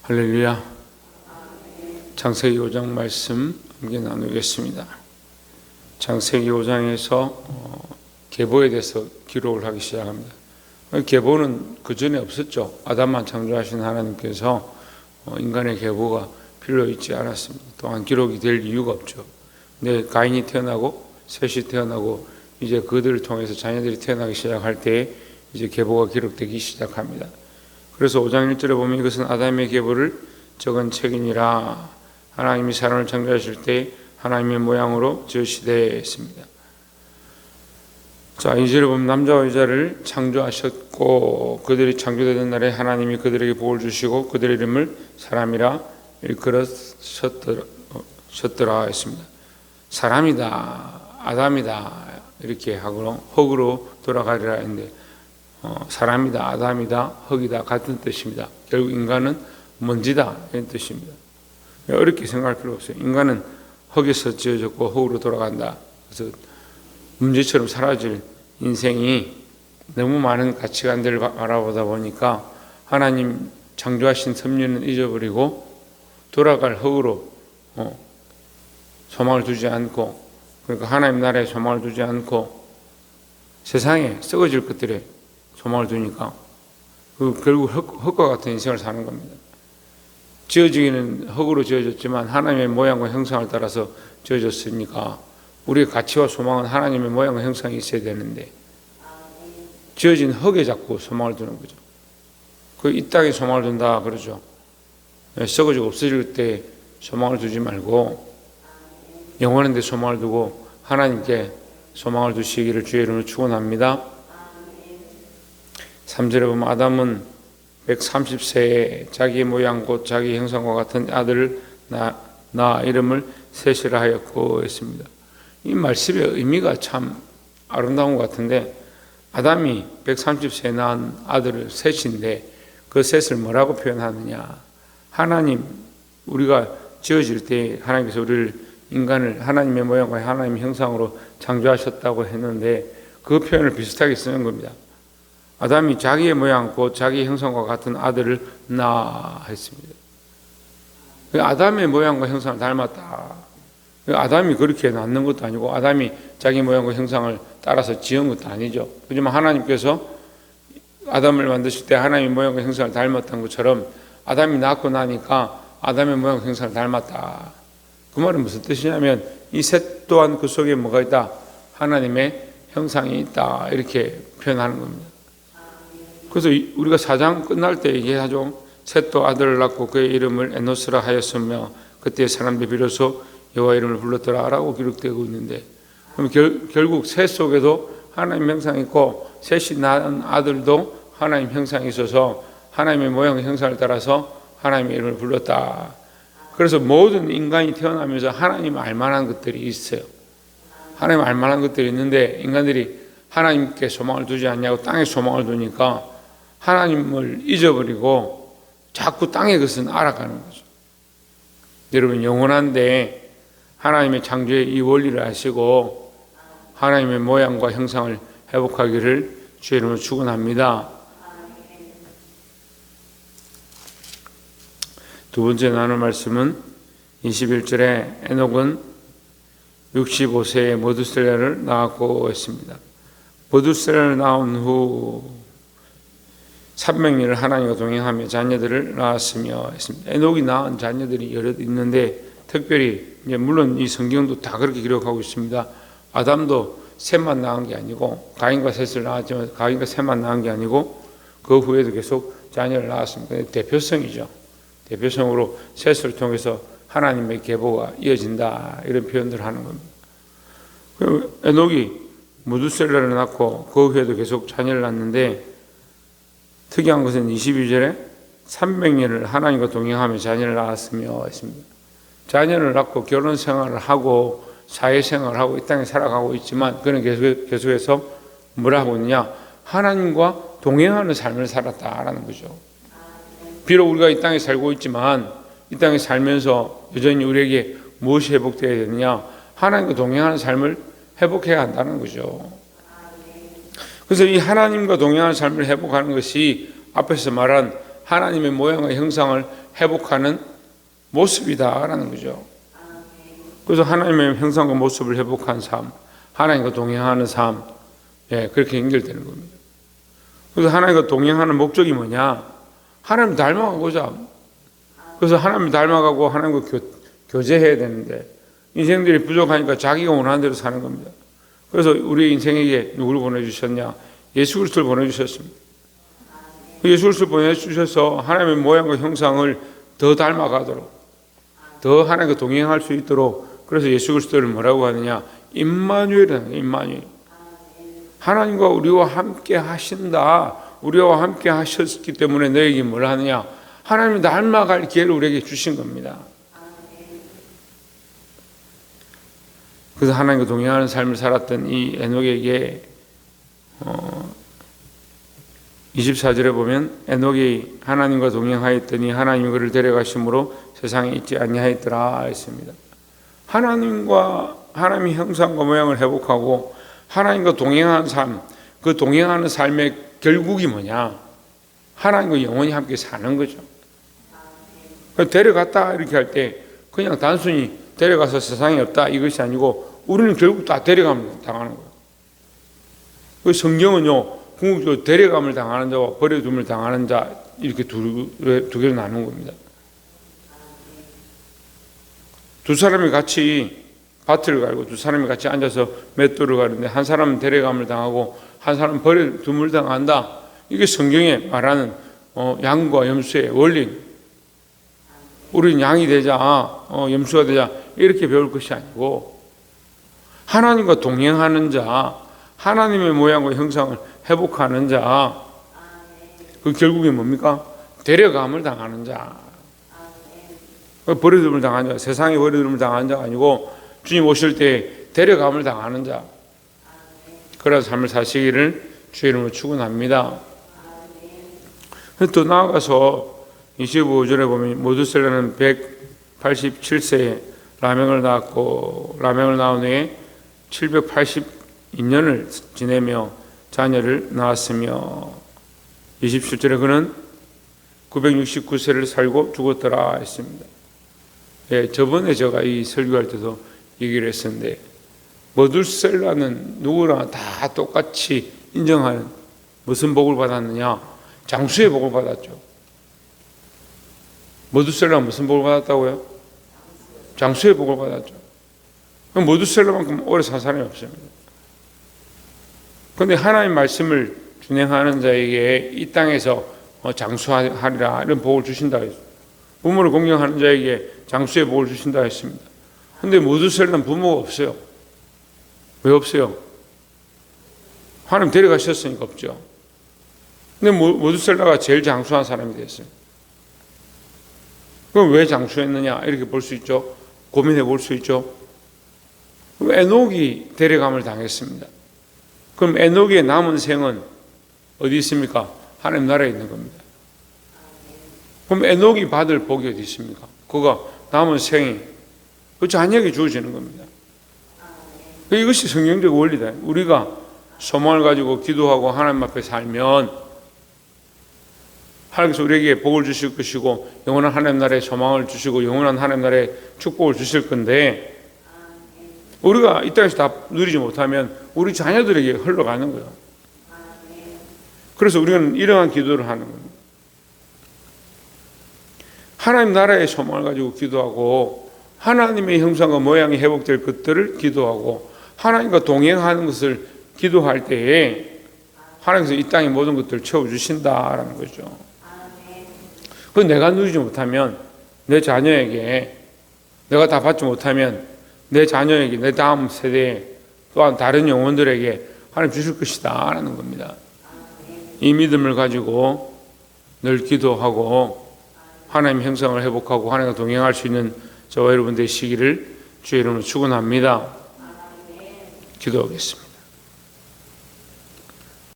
할렐루야. 창세기 5장 말씀 함께 나누겠습니다. 창세기 5장에서 계보에 대해서 기록을 하기 시작합니다. 계보는 그 전에 없었죠. 아담만 창조하신 하나님께서 인간의 계보가 필요 있지 않았습니다. 또한 기록이 될 이유가 없죠. 근데 가인이 태어나고 셋이 태어나고 이제 그들을 통해서 자녀들이 태어나기 시작할 때 이제 계보가 기록되기 시작합니다. 그래서 5장 1절에 보면 이것은 아담의 계보를 적은 책이니라. 하나님이 사람을 창조하실 때 하나님의 모양으로 지으시되 했습니다. 자, 2절에 보면 남자와 여자를 창조하셨고 그들이 창조되던 날에 하나님이 그들에게 복을 주시고 그들의 이름을 사람이라 일컬으셨더라 했습니다. 사람이다, 아담이다 이렇게 하고 흙으로 돌아가리라 했는데 사람이다, 아담이다, 흙이다 같은 뜻입니다. 결국 인간은 먼지다 이런 뜻입니다. 어렵게 생각할 필요 없어요. 인간은 흙에서 지어졌고 흙으로 돌아간다. 그래서 문제처럼 사라질 인생이 너무 많은 가치관들을 바라보다 보니까 하나님 창조하신 섭리는 잊어버리고 돌아갈 흙으로 소망을 두지 않고, 그러니까 하나님 나라에 소망을 두지 않고 세상에 썩어질 것들에 소망을 두니까 결국 흙과 같은 인생을 사는 겁니다. 지어지기는 흙으로 지어졌지만 하나님의 모양과 형상을 따라서 지어졌으니까 우리의 가치와 소망은 하나님의 모양과 형상이 있어야 되는데 지어진 흙에 자꾸 소망을 두는 거죠. 이 땅에 소망을 둔다 그러죠. 썩어지고 없어질 때 소망을 두지 말고 영원한 데 소망을 두고 하나님께 소망을 두시기를 주의 이름으로 축원합니다. 3절에 보면 아담은 130세에 자기의 모양 곧 자기 형상과 같은 아들을 낳아 이름을 셋이라 하였고 했습니다. 이 말씀의 의미가 참 아름다운 것 같은데, 아담이 130세에 낳은 아들을 셋인데 그 셋을 뭐라고 표현하느냐. 하나님, 우리가 지어질 때 하나님께서 우리를 인간을 하나님의 모양과 하나님의 형상으로 창조하셨다고 했는데 그 표현을 비슷하게 쓰는 겁니다. 아담이 자기의 모양 곧 자기 형상과 같은 아들을 낳아 했습니다. 아담의 모양과 형상을 닮았다. 아담이 그렇게 낳는 것도 아니고 아담이 자기 모양과 형상을 따라서 지은 것도 아니죠. 하지만 하나님께서 아담을 만드실 때 하나님의 모양과 형상을 닮았던 것처럼 아담이 낳고 나니까 아담의 모양과 형상을 닮았다. 그 말은 무슨 뜻이냐면 이 셋 또한 그 속에 뭐가 있다? 하나님의 형상이 있다. 이렇게 표현하는 겁니다. 그래서 우리가 4장 끝날 때 얘기하죠. 셋도 아들을 낳고 그의 이름을 에노스라 하였으며 그때 사람들이 비로소 여호와 이름을 불렀더라 라고 기록되고 있는데, 그럼 결국 셋 속에도 하나님 형상이 있고 셋이 낳은 아들도 하나님 형상이 있어서 하나님의 모양 형상을 따라서 하나님의 이름을 불렀다. 그래서 모든 인간이 태어나면서 하나님 알만한 것들이 있어요. 하나님 알만한 것들이 있는데 인간들이 하나님께 소망을 두지 않냐고 땅에 소망을 두니까 하나님을 잊어버리고 자꾸 땅의 것은 알아가는 거죠. 여러분, 영원한데 하나님의 창조의 이 원리를 아시고 하나님의 모양과 형상을 회복하기를 주의 이름으로 축원합니다. 두 번째 나눌 말씀은 21절에 에녹은 65세에 모두셀라를 낳았고 했습니다. 모두셀라를 낳은 후 300년을 하나님과 동행하며 자녀들을 낳았으며 했습니다. 에녹이 낳은 자녀들이 여럿 있는데 특별히 물론 이 성경도 다 그렇게 기록하고 있습니다. 아담도 셋만 낳은 게 아니고 가인과 셋을 낳았지만 가인과 셋만 낳은 게 아니고 그 후에도 계속 자녀를 낳았습니다. 대표성이죠. 대표성으로 셋을 통해서 하나님의 계보가 이어진다 이런 표현들을 하는 겁니다. 에녹이 무두셀라를 낳고 그 후에도 계속 자녀를 낳는데 특이한 것은 22절에 300년을 하나님과 동행하며 자녀를 낳았으며 했습니다. 자녀를 낳고 결혼 생활을 하고 사회생활을 하고 이 땅에 살아가고 있지만 그는 계속해서 뭐라 하고 있느냐, 하나님과 동행하는 삶을 살았다라는 거죠. 비록 우리가 이 땅에 살고 있지만 이 땅에 살면서 여전히 우리에게 무엇이 회복되어야 되느냐, 하나님과 동행하는 삶을 회복해야 한다는 거죠. 그래서 이 하나님과 동행하는 삶을 회복하는 것이 앞에서 말한 하나님의 모양과 형상을 회복하는 모습이다라는 거죠. 그래서 하나님의 형상과 모습을 회복한 삶, 하나님과 동행하는 삶, 그렇게 연결되는 겁니다. 그래서 하나님과 동행하는 목적이 뭐냐? 하나님 닮아가고자. 그래서 하나님 닮아가고 하나님과 교제해야 되는데 인생들이 부족하니까 자기가 원하는 대로 사는 겁니다. 그래서 우리 인생에게 누구를 보내주셨냐? 예수 그리스도를 보내주셨습니다. 예수 그리스도를 보내주셔서 하나님의 모양과 형상을 더 닮아가도록, 더 하나님과 동행할 수 있도록, 그래서 예수 그리스도를 뭐라고 하느냐? 임마누엘이라는 거예요. 임마누엘. 하나님과 우리와 함께 하신다. 우리와 함께 하셨기 때문에 너에게 뭘 하느냐? 하나님을 닮아갈 기회를 우리에게 주신 겁니다. 그래서 하나님과 동행하는 삶을 살았던 이 에녹에게 24절에 보면 에녹이 하나님과 동행하였더니 하나님이 그를 데려가심으로 세상에 있지 아니하였더라 했습니다. 하나님의 형상과 모양을 회복하고 하나님과 동행하는 삶, 그 동행하는 삶의 결국이 뭐냐? 하나님과 영원히 함께 사는 거죠. 데려갔다 이렇게 할 때 그냥 단순히 데려가서 세상에 없다 이것이 아니고 우리는 결국 다 데려감을 당하는 거예요. 그 성경은요, 궁극적으로 데려감을 당하는 자와 버려둠을 당하는 자 이렇게 두 개로 나누는 겁니다. 두 사람이 같이 밭을 갈고 두 사람이 같이 앉아서 맷돌을 가는데 한 사람은 데려감을 당하고 한 사람은 버려둠을 당한다. 이게 성경에 말하는 양과 염소의 원리. 우리는 양이 되자, 염소가 되자 이렇게 배울 것이 아니고 하나님과 동행하는 자, 하나님의 모양과 형상을 회복하는 자, 그 결국이 뭡니까? 데려감을 당하는 자. 버려둠을 당하는 자, 세상에 버려둠을 당하는 자가 아니고 주님 오실 때 데려감을 당하는 자. 그런 삶을 사시기를 주의 이름으로 축원합니다. 또 나아가서 25절에 보면 모두셀라는 187세에 라명을 낳았고 라명을 낳은 후에 782년을 지내며 자녀를 낳았으며 27절에 그는 969세를 살고 죽었더라 했습니다. 저번에 제가 이 설교할 때도 얘기를 했었는데 모두셀라는 누구나 다 똑같이 인정하는 무슨 복을 받았느냐? 장수의 복을 받았죠. 모두셀라가 무슨 복을 받았다고요? 장수의 복을 받았죠. 모두셀라만큼 오래 산 사람이 없습니다. 그런데 하나님의 말씀을 준행하는 자에게 이 땅에서 장수하리라 이런 복을 주신다 했습니다. 부모를 공경하는 자에게 장수의 복을 주신다 했습니다. 그런데 모두셀라는 부모가 없어요. 왜 없어요? 하나님 데려가셨으니까 없죠. 근데 모두셀라가 제일 장수한 사람이 됐어요. 그럼 왜 장수했느냐 이렇게 볼 수 있죠. 고민해 볼 수 있죠. 그럼 에녹이 데려감을 당했습니다. 그럼 에녹의 남은 생은 어디 있습니까? 하나님 나라에 있는 겁니다. 그럼 에녹이 받을 복이 어디 있습니까? 그가 남은 생이 그 자녀에게 주어지는 겁니다. 이것이 성경적 원리다. 우리가 소망을 가지고 기도하고 하나님 앞에 살면 하나님께서 우리에게 복을 주실 것이고 영원한 하나님 나라의 소망을 주시고 영원한 하나님 나라의 축복을 주실 건데 우리가 이 땅에서 다 누리지 못하면 우리 자녀들에게 흘러가는 거예요. 그래서 우리는 이러한 기도를 하는 겁니다. 하나님 나라의 소망을 가지고 기도하고 하나님의 형상과 모양이 회복될 것들을 기도하고 하나님과 동행하는 것을 기도할 때에 하나님께서 이 땅의 모든 것들을 채워주신다라는 거죠. 그 내가 누리지 못하면 내 자녀에게 내가 다 받지 못하면 내 자녀에게 내 다음 세대에 또한 다른 영혼들에게 하나님 주실 것이다 라는 겁니다. 이 믿음을 가지고 늘 기도하고 하나님 형상을 회복하고 하나님과 동행할 수 있는 저와 여러분 되시기를 주의 이름으로 축원합니다. 기도하겠습니다.